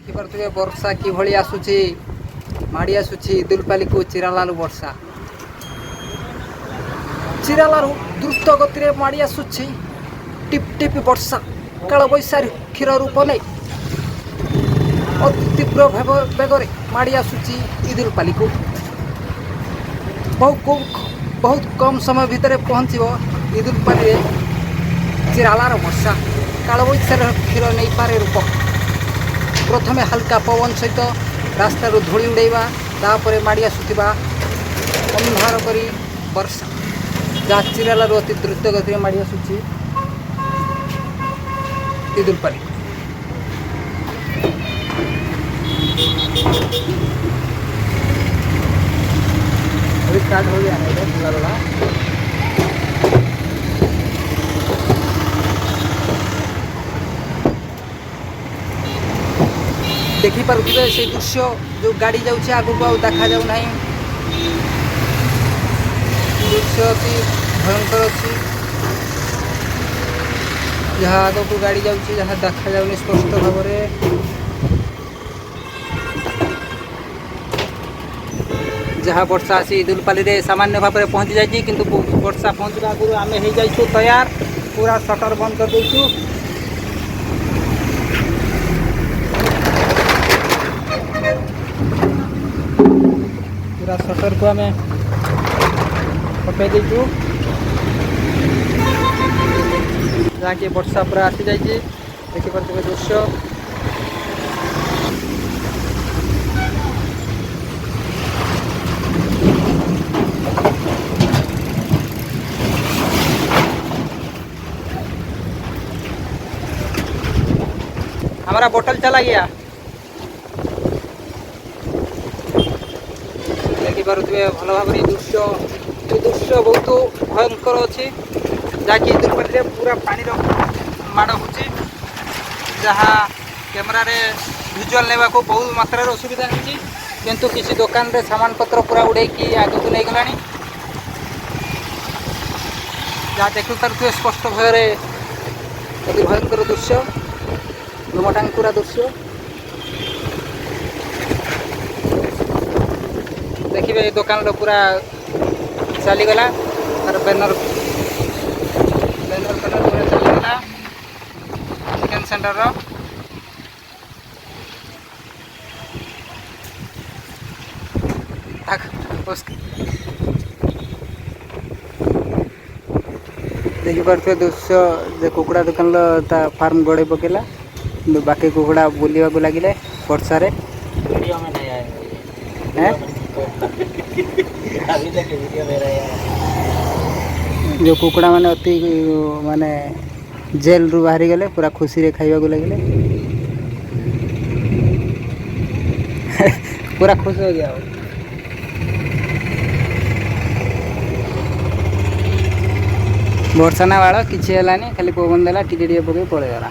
देखिपे वर्षा कि भली आसुची माड़ी आसुची दुलपाली को चिरालालु वर्षा चिरालालु द्रुत गति में माड़ी आसुची टिप टिप वर्षा काल बैशाखीर रूप नहीं अति तीव्र बेगर माड़ी आसुची दुलपाली को बहुत कम समय भितर पहुँच दुलपाली चिरालार वर्षा काल बैशाखीर नहीं पारे रूप प्रथमे हल्का पवन सहित रास्तार धूली उड़ेवा तापर माड़ी आसुवा अंधार करी वर्षा जहाँ चिरालार अति द्रुत गति में माड़ी आसुची दुलपाली स्टार्ट हो गया है देखिपे से दृश्य जो गाड़ी जाऊँच आगू आउ देखा जाऊ ना दृश्य अति भयंकर अच्छी जहाँ आग को गाड़ी जाऊँच जहाँ देखा जाऊनी स्पष्ट भाव में जहाँ वर्षा आसी दुलपाली रे सामान्य भाव में पहुँची जाइए किंतु वर्षा पहुँचवा आगु आम हो जाइए तैयार पूरा शटर बंद कर देचु पूरा शटर को आम पकई देचु जहाँकि वर्षा पूरा आसी जाइए देखिपे दृश्य हमारा बोतल चला गया देखिपे भल भाव दृश्य बहुत भयंकर अच्छी जहाँकि दुलपाली पूरा पानी माड़ हो जहाँ कैमेरा रे विजुअल नेबा को बहुत मात्रा असुविधा होती किंतु किसी दुकान रे सामान पत्र पूरा उड़े की आग को नहीं गला जहाँ देखु पारे स्पष्ट भय अति भयंकर दृश्य रोमटांकुरा दृश्य देखिए दुकान पूरा चलीगला तार बैनर पूरा चलीगला चिकेन सेंटर देखिपे दृश्य जे कुकुड़ा दुकान फार्म गड़े पकेला बाकी कुकुड़ा बुलवा को लगे वर्षा रे जो कुकुड़ा माने अति माने जेल रु बाहरी गले पूरा खुशी रे खाइबा को लगे पूरा खुश हो गया वर्षा ना बाड़ किसी है खाली पवन देला टिके पकई पड़ेगला।